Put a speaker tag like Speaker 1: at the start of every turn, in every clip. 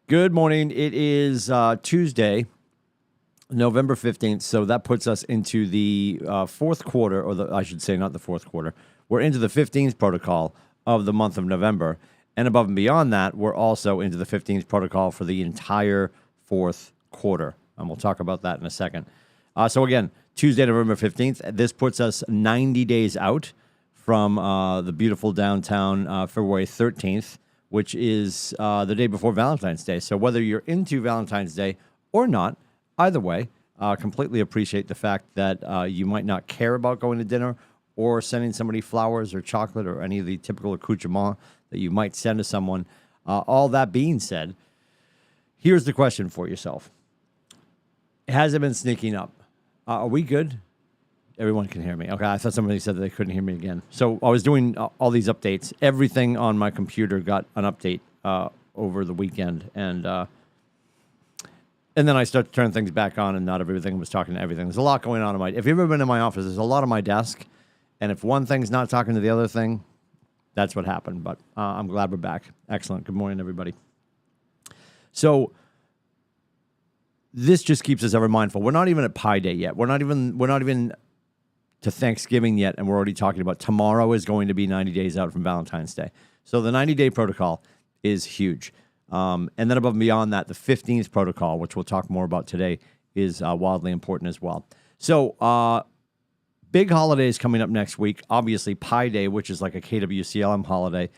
Speaker 1: Good morning. It is Tuesday, November 15th. So that puts us into the fourth quarter, I should say not the fourth quarter. We're into the 15th protocol of the month of November. And above and beyond that, we're also into the 15th protocol for the entire fourth quarter. And we'll talk about that in a second. So again, Tuesday, November 15th. This puts us 90 days out from the beautiful downtown February 13th. Which is the day before Valentine's Day. So whether you're into Valentine's Day or not, either way, completely appreciate the fact that you might not care about going to dinner or sending somebody flowers or chocolate or any of the typical accoutrement that you might send to someone. All that being said, here's the question for yourself. Has it been sneaking up? Are we good? Everyone can hear me. Okay, I thought somebody said that they couldn't hear me again. So I was doing all these updates. Everything on my computer got an update over the weekend, and then I started to turn things back on, and not everything was talking to everything. There's a lot going on in my. If you've ever been in my office, there's a lot on my desk, and if one thing's not talking to the other thing, that's what happened. But I'm glad we're back. Excellent. Good morning, everybody. So this just keeps us ever mindful. We're not even at Pi Day yet. We're not even to Thanksgiving yet, and we're already talking about tomorrow is going to be 90 days out from Valentine's Day. So the 90-day protocol is huge. And then above and beyond that, the 15th protocol, which we'll talk more about today, is wildly important as well. So big holidays coming up next week. Obviously, Pi Day, which is like a KWCLM holiday.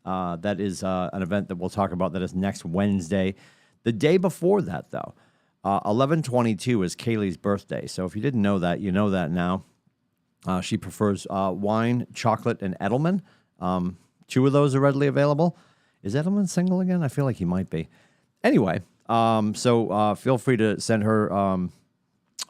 Speaker 1: That is an event that we'll talk about that is next Wednesday. The day before that, though, 11/22 is Kaylee's birthday. So if you didn't know that, you know that now. She prefers wine, chocolate, and Edelman. Two of those are readily available. Is Edelman single again? I feel like he might be. Anyway, so feel free to send her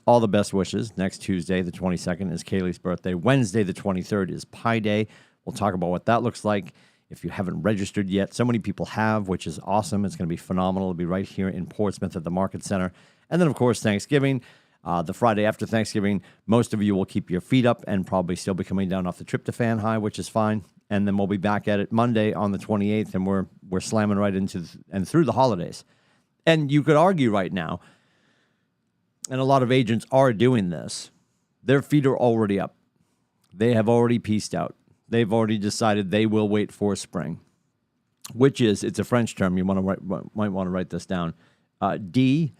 Speaker 1: all the best wishes. Next Tuesday, the 22nd, is Kaylee's birthday. Wednesday, the 23rd, is Pi Day. We'll talk about what that looks like. If you haven't registered yet, so many people have, which is awesome. It's going to be phenomenal. It'll be right here in Portsmouth at the Market Center. And then, of course, Thanksgiving. The Friday after Thanksgiving, most of you will keep your feet up and probably still be coming down off the tryptophan high, which is fine. And then we'll be back at it Monday on the 28th, and we're slamming right into and through the holidays. And you could argue right now, and a lot of agents are doing this, their feet are already up. They have already pieced out. They've already decided they will wait for spring, which is, it's a French term. You might want to write this down. D-Z-U-M-B.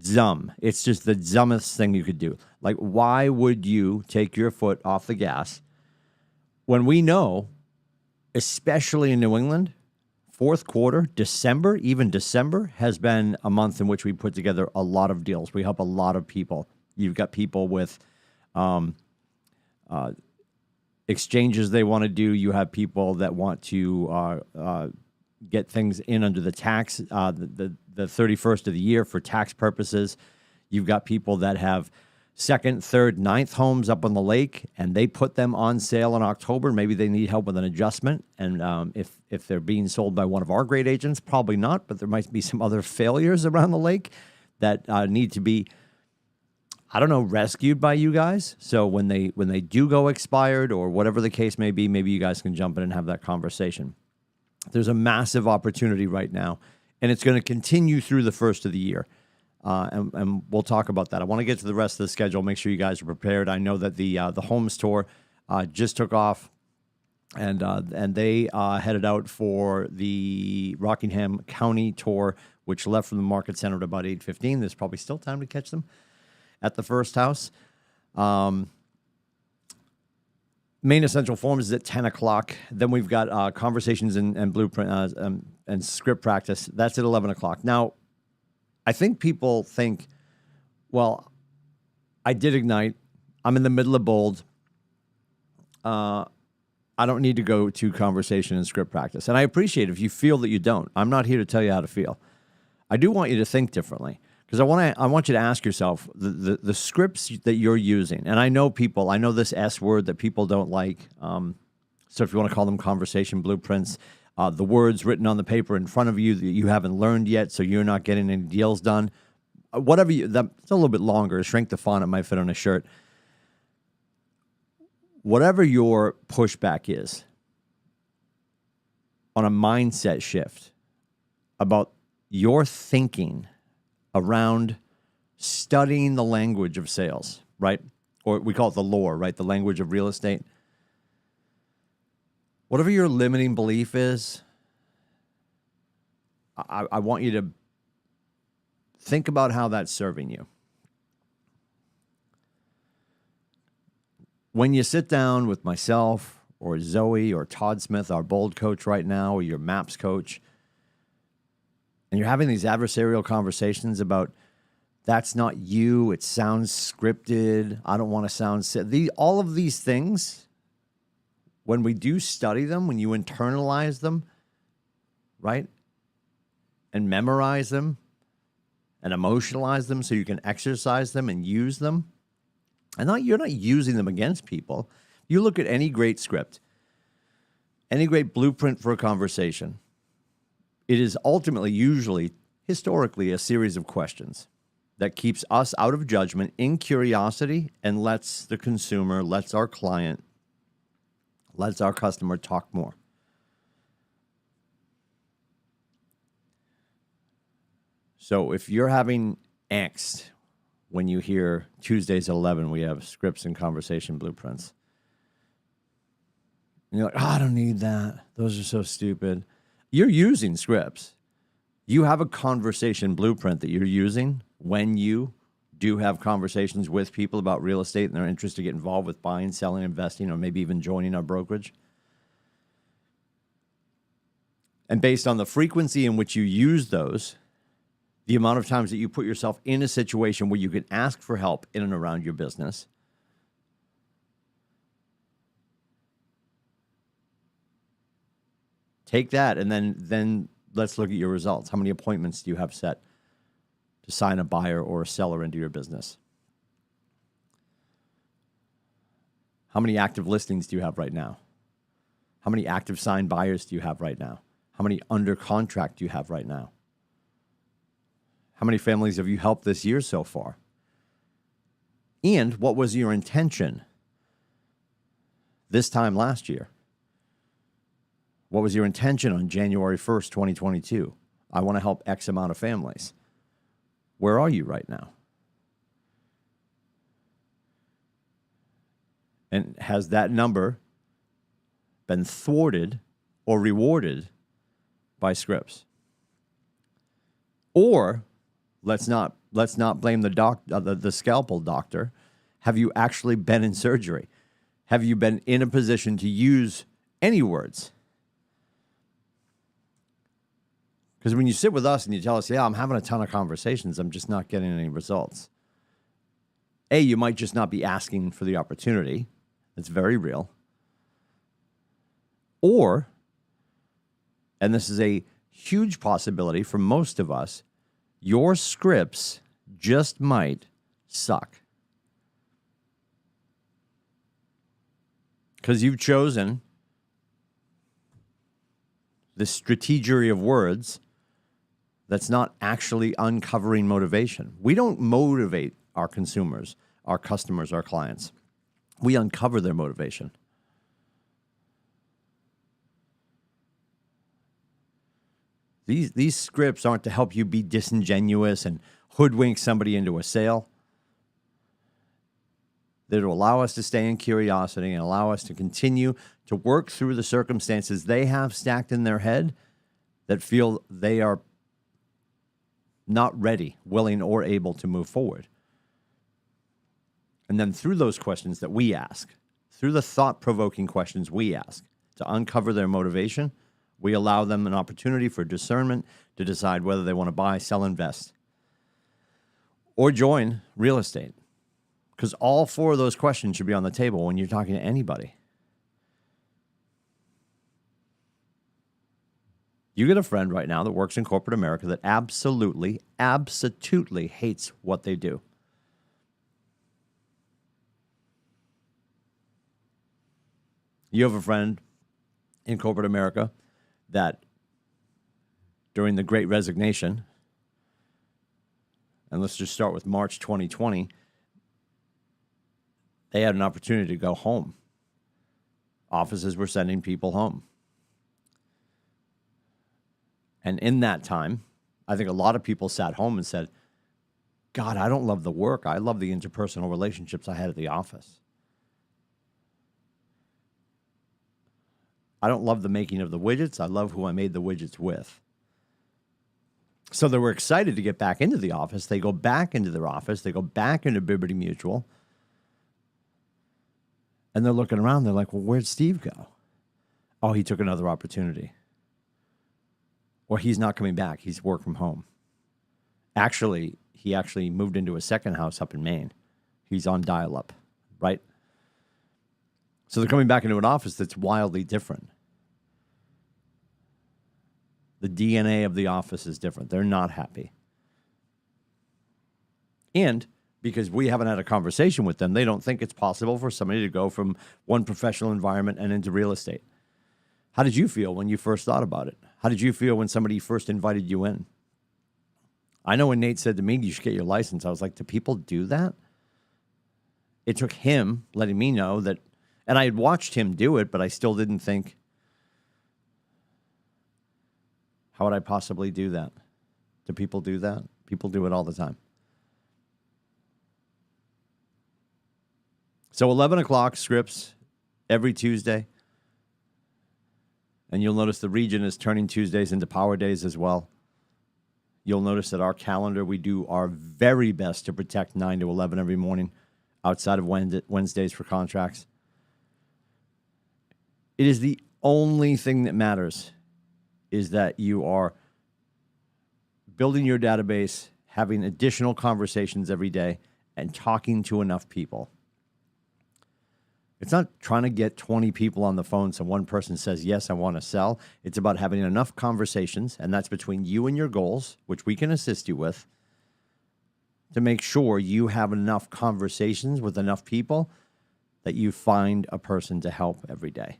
Speaker 1: Zum. It's just the dumbest thing you could do. Like, why would you take your foot off the gas when we know, especially in New England, fourth quarter, December, even December, has been a month in which we put together a lot of deals. We help a lot of people. You've got people with exchanges they want to do. You have people that want to get things in under the tax, the 31st of the year for tax purposes. You've got people that have second, third, ninth homes up on the lake, and they put them on sale in October. Maybe they need help with an adjustment. And if they're being sold by one of our great agents, probably not, but there might be some other failures around the lake that need to be, I don't know, rescued by you guys. So when they do go expired or whatever the case may be, maybe you guys can jump in and have that conversation. There's a massive opportunity right now, and it's going to continue through the first of the year. And we'll talk about that. I want to get to the rest of the schedule, make sure you guys are prepared. I know that the Homes Tour just took off, and they headed out for the Rockingham County Tour, which left from the Market Center at about 8:15. There's probably still time to catch them at the first house. Main Essential Forms is at 10 o'clock. Then we've got conversations and blueprint and script practice. That's at 11 o'clock. Now, I think people think, well, I did Ignite. I'm in the middle of Bold. I don't need to go to conversation and script practice. And I appreciate if you feel that you don't. I'm not here to tell you how to feel. I do want you to think differently. Because I want you to ask yourself, the scripts that you're using, and I know this S word that people don't like, so if you want to call them conversation blueprints, the words written on the paper in front of you that you haven't learned yet, so you're not getting any deals done, whatever it's a little bit longer, shrink the font, it might fit on a shirt. Whatever your pushback is, on a mindset shift about your thinking around studying the language of sales, right? Or we call it the lore, right? The language of real estate. Whatever your limiting belief is, I want you to think about how that's serving you. When you sit down with myself or Zoe or Todd Smith, our bold coach right now, or your MAPS coach, and you're having these adversarial conversations about that's not you, it sounds scripted, I don't want to sound all of these things, when we do study them, when you internalize them, right, and memorize them and emotionalize them so you can exercise them and use them, and you're not using them against people. You look at any great script, any great blueprint for a conversation, it is ultimately, usually, historically, a series of questions that keeps us out of judgment, in curiosity, and lets the consumer, lets our client, lets our customer talk more. So if you're having angst when you hear Tuesdays at 11, we have scripts and conversation blueprints, and you're like, I don't need that. Those are so stupid. You're using scripts. You have a conversation blueprint that you're using when you do have conversations with people about real estate and they're interested to get involved with buying, selling, investing, or maybe even joining our brokerage. And based on the frequency in which you use those, the amount of times that you put yourself in a situation where you can ask for help in and around your business, take that, and then let's look at your results. How many appointments do you have set to sign a buyer or a seller into your business? How many active listings do you have right now? How many active signed buyers do you have right now? How many under contract do you have right now? How many families have you helped this year so far? And what was your intention this time last year? What was your intention on January 1st, 2022? I want to help X amount of families. Where are you right now? And has that number been thwarted or rewarded by scripts? Or let's not blame the scalpel doctor. Have you actually been in surgery? Have you been in a position to use any words? Because when you sit with us and you tell us, yeah, I'm having a ton of conversations, I'm just not getting any results. A, you might just not be asking for the opportunity. It's very real. Or, and this is a huge possibility for most of us, your scripts just might suck. Because you've chosen this strategery of words that's not actually uncovering motivation. We don't motivate our consumers, our customers, our clients. We uncover their motivation. These scripts aren't to help you be disingenuous and hoodwink somebody into a sale. They're to allow us to stay in curiosity and allow us to continue to work through the circumstances they have stacked in their head that feel they are not ready, willing, or able to move forward. And then through those questions that we ask, through the thought-provoking questions we ask to uncover their motivation, we allow them an opportunity for discernment to decide whether they want to buy, sell, invest, or join real estate. Because all four of those questions should be on the table when you're talking to anybody. You get a friend right now that works in corporate America that absolutely hates what they do. You have a friend in corporate America that during the Great Resignation, and let's just start with March 2020, they had an opportunity to go home. Offices were sending people home. And in that time, I think a lot of people sat home and said, God, I don't love the work. I love the interpersonal relationships I had at the office. I don't love the making of the widgets. I love who I made the widgets with. So they were excited to get back into the office. They go back into their office. They go back into Liberty Mutual. And they're looking around. They're like, well, where'd Steve go? Oh, he took another opportunity. Or he's not coming back. He's work from home. Actually, he actually moved into a second house up in Maine. He's on dial-up, right? So they're coming back into an office that's wildly different. The DNA of the office is different. They're not happy. And because we haven't had a conversation with them, they don't think it's possible for somebody to go from one professional environment and into real estate. How did you feel when you first thought about it? How did you feel when somebody first invited you in? I know when Nate said to me, you should get your license, I was like, do people do that? It took him letting me know that, and I had watched him do it, but I still didn't think, how would I possibly do that? Do people do that? People do it all the time. So 11 o'clock scripts every Tuesday. And you'll notice the region is turning Tuesdays into power days as well. You'll notice that our calendar, we do our very best to protect 9 to 11 every morning outside of Wednesdays for contracts. It is the only thing that matters is that you are building your database, having additional conversations every day, and talking to enough people. It's not trying to get 20 people on the phone so one person says, yes, I want to sell. It's about having enough conversations, and that's between you and your goals, which we can assist you with, to make sure you have enough conversations with enough people that you find a person to help every day.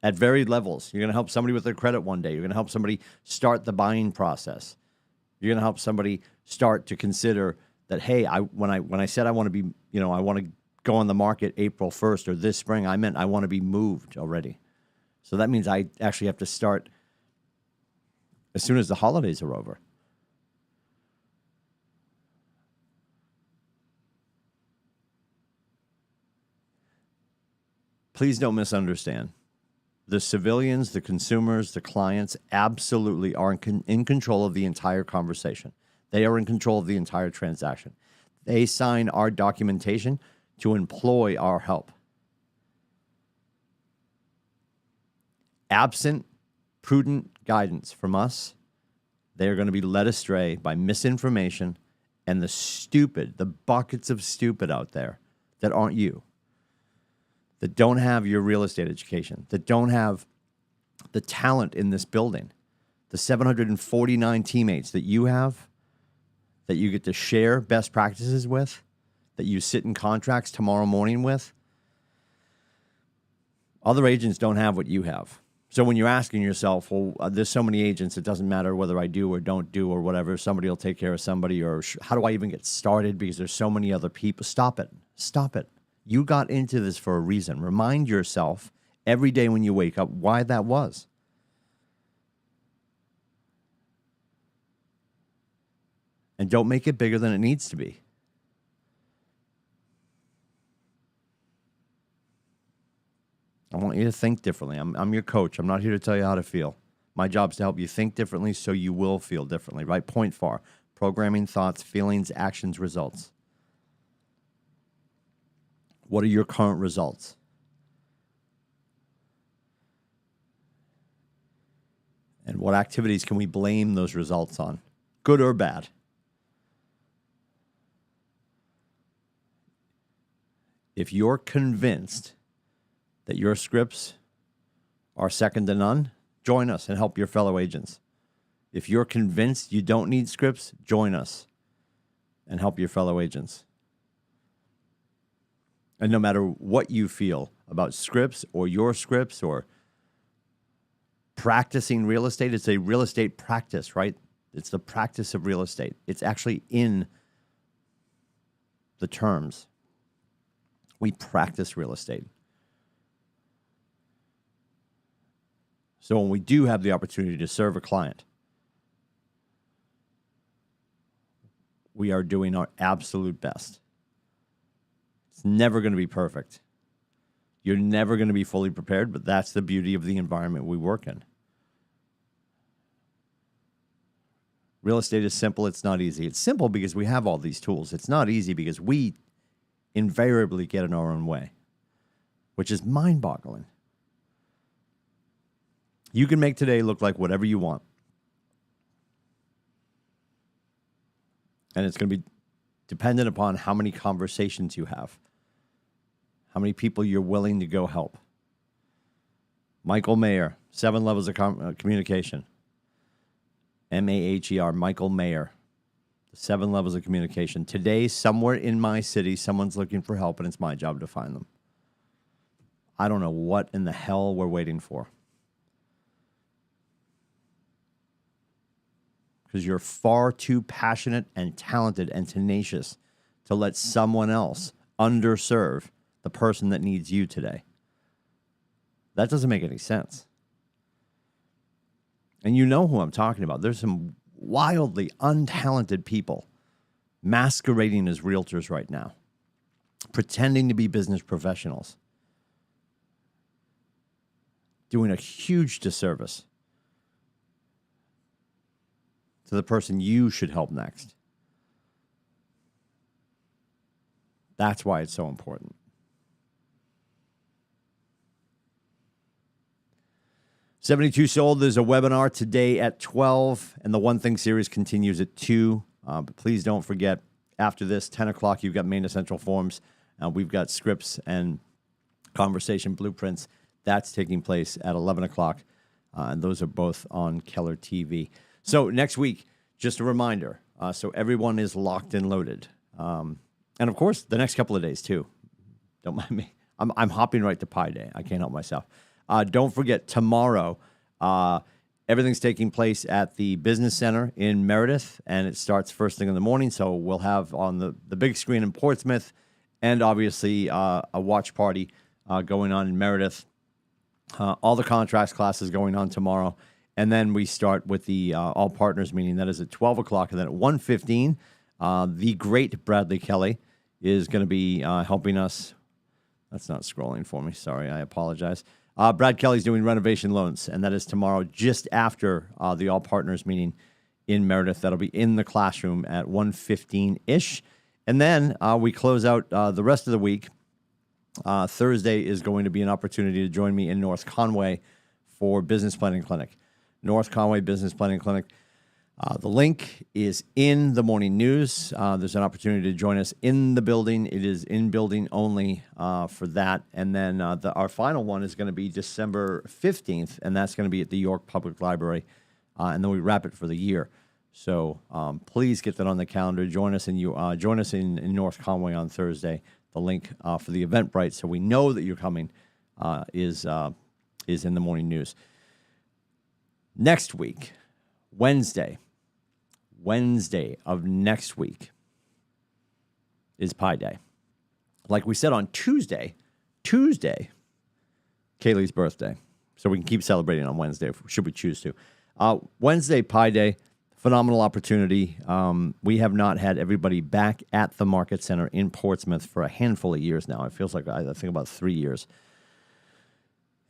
Speaker 1: At varied levels. You're going to help somebody with their credit one day. You're going to help somebody start the buying process. You're going to help somebody start to consider that, hey, when I said I want to be, I want to go on the market April 1st or this spring, I meant I want to be moved already. So that means I actually have to start as soon as the holidays are over. Please don't misunderstand. The civilians, the consumers, the clients absolutely are in control of the entire conversation. They are in control of the entire transaction. They sign our documentation to employ our help. Absent prudent guidance from us, they are going to be led astray by misinformation and the buckets of stupid out there that aren't you, that don't have your real estate education, that don't have the talent in this building, the 749 teammates that you have, that you get to share best practices with, that you sit in contracts tomorrow morning with. Other agents don't have what you have. So when you're asking yourself, well, there's so many agents, it doesn't matter whether I do or don't do or whatever, somebody will take care of somebody, or how do I even get started because there's so many other people? Stop it. Stop it. You got into this for a reason. Remind yourself every day when you wake up why that was. And don't make it bigger than it needs to be. I want you to think differently. I'm your coach. I'm not here to tell you how to feel. My job is to help you think differently so you will feel differently, right? Point FAR. Programming, thoughts, feelings, actions, results. What are your current results? And what activities can we blame those results on? Good or bad? If you're convinced that your scripts are second to none, join us and help your fellow agents. If you're convinced you don't need scripts, join us and help your fellow agents. And no matter what you feel about scripts or your scripts or practicing real estate, it's a real estate practice, right? It's the practice of real estate. It's actually in the terms. We practice real estate. So when we do have the opportunity to serve a client, we are doing our absolute best. It's never going to be perfect. You're never going to be fully prepared, but that's the beauty of the environment we work in. Real estate is simple. It's not easy. It's simple because we have all these tools. It's not easy because we invariably get in our own way, which is mind-boggling. You can make today look like whatever you want. And it's going to be dependent upon how many conversations you have, how many people you're willing to go help. Michael Mayer, 7 levels of communication. M-A-H-E-R, Michael Mayer. The 7 levels of communication. Today, somewhere in my city, someone's looking for help, and it's my job to find them. I don't know what in the hell we're waiting for. Because you're far too passionate and talented and tenacious to let someone else underserve the person that needs you today. That doesn't make any sense. And you know who I'm talking about. There's some wildly untalented people masquerading as realtors right now, pretending to be business professionals, doing a huge disservice to the person you should help next. That's why it's so important. $72 Sold. There's a webinar today at 12, and the One Thing series continues at 2. But please don't forget, after this, 10 o'clock, you've got Main Essential Forms. We've got scripts and conversation blueprints. That's taking place at 11 o'clock, and those are both on Keller TV. So next week, just a reminder, so everyone is locked and loaded. And, of course, the next couple of days, too. Don't mind me. I'm hopping right to Pi Day. I can't help myself. Don't forget, tomorrow, everything's taking place at the Business Center in Meredith, and it starts first thing in the morning. So we'll have on the big screen in Portsmouth and obviously a watch party going on in Meredith. All the contracts classes going on tomorrow. And then we start with the All Partners meeting. That is at 12 o'clock. And then at 1:15, the great Bradley Kelly is going to be helping us. That's not scrolling for me. Sorry, I apologize. Brad Kelly's doing renovation loans, and that is tomorrow just after the All Partners meeting in Meredith. That'll be in the classroom at 1:15-ish. And then we close out the rest of the week. Thursday is going to be an opportunity to join me in North Conway for Business Planning Clinic. North Conway Business Planning Clinic. The link is in the morning news. There's an opportunity to join us in the building. It is in building only for that. And then our final one is going to be December 15th, and that's going to be at the York Public Library. And then we wrap it for the year. So please get that on the calendar. Join us in North Conway on Thursday. The link for the Eventbrite, so we know that you're coming, is in the morning news. Next week, Wednesday of next week is Pi Day. Like we said on Tuesday, Kaylee's birthday. So we can keep celebrating on Wednesday, should we choose to. Wednesday, Pi Day, phenomenal opportunity. We have not had everybody back at the Market Center in Portsmouth for a handful of years now. It feels like, I think, about 3 years.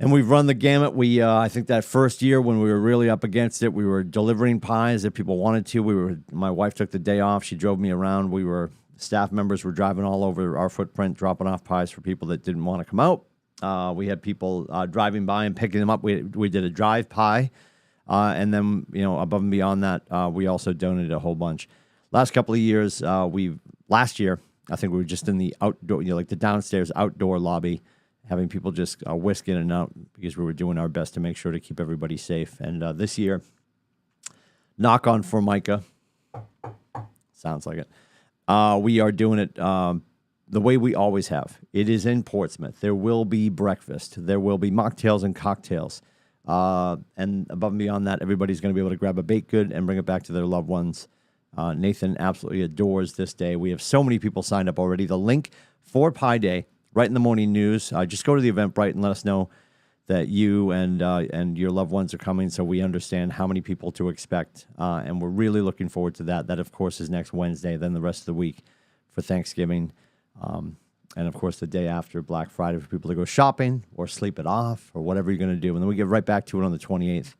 Speaker 1: And we've run the gamut. I think that first year when we were really up against it, we were delivering pies that people wanted to. My wife took the day off. She drove me around. Staff members were driving all over our footprint, dropping off pies for people that didn't want to come out. We had people driving by and picking them up. We did a drive pie. And then, above and beyond that, we also donated a whole bunch. Last couple of years, last year, I think we were just in the outdoor, like the downstairs outdoor lobby, having people just whisk in and out because we were doing our best to make sure to keep everybody safe. And this year, knock on Formica, sounds like it, we are doing it the way we always have. It is in Portsmouth. There will be breakfast. There will be mocktails and cocktails. And above and beyond that, everybody's going to be able to grab a baked good and bring it back to their loved ones. Nathan absolutely adores this day. We have so many people signed up already. The link for Pi Day, right in the morning news. Just go to the Eventbrite and let us know that you and your loved ones are coming, so we understand how many people to expect, and we're really looking forward to that. That, of course, is next Wednesday, then the rest of the week for Thanksgiving, and, of course, the day after Black Friday for people to go shopping or sleep it off or whatever you're going to do, and then we get right back to it on the 28th.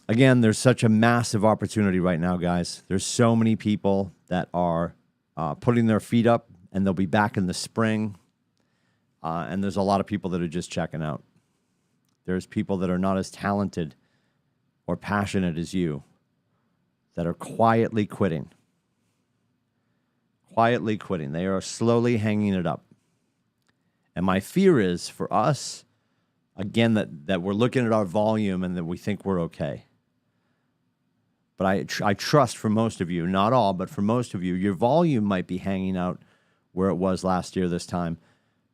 Speaker 1: Again, there's such a massive opportunity right now, guys. There's so many people that are putting their feet up, and they'll be back in the spring. And there's a lot of people that are just checking out. There's people that are not as talented or passionate as you that are quietly quitting. Quietly quitting. They are slowly hanging it up. And my fear is for us, again, that we're looking at our volume and that we think we're okay. But I trust for most of you, not all, but for most of you, your volume might be hanging out where it was last year this time,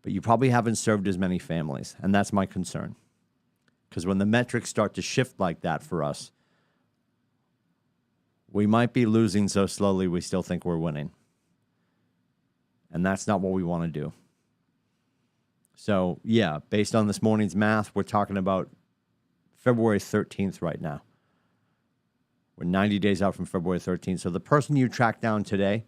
Speaker 1: but you probably haven't served as many families, and that's my concern. Because when the metrics start to shift like that for us, we might be losing so slowly we still think we're winning. And that's not what we want to do. So, yeah, based on this morning's math, we're talking about February 13th right now. We're 90 days out from February 13th. So the person you track down today,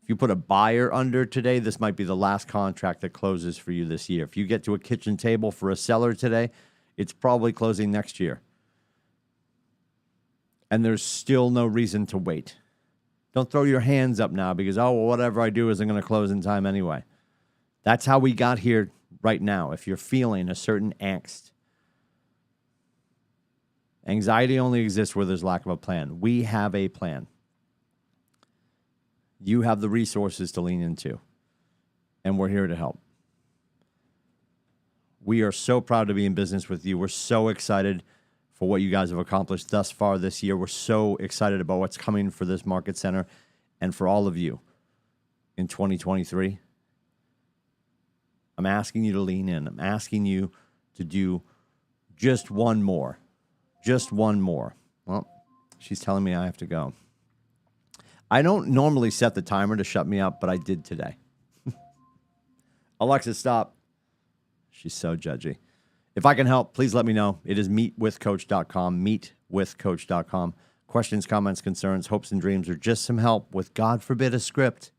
Speaker 1: if you put a buyer under today, this might be the last contract that closes for you this year. If you get to a kitchen table for a seller today, it's probably closing next year. And there's still no reason to wait. Don't throw your hands up now because, oh, well, whatever I do isn't going to close in time anyway. That's how we got here right now. If you're feeling a certain angst, anxiety only exists where there's lack of a plan. We have a plan. You have the resources to lean into, and we're here to help. We are so proud to be in business with you. We're so excited for what you guys have accomplished thus far this year. We're so excited about what's coming for this market center and for all of you in 2023. I'm asking you to lean in. I'm asking you to do just one more. Just one more. Well, she's telling me I have to go. I don't normally set the timer to shut me up, but I did today. Alexa, stop. She's so judgy. If I can help, please let me know. It is meetwithcoach.com, meetwithcoach.com. Questions, comments, concerns, hopes, and dreams, or just some help with, God forbid, a script.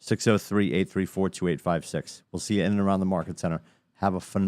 Speaker 1: 603-834-2856. We'll see you in and around the Market Center. Have a phenomenal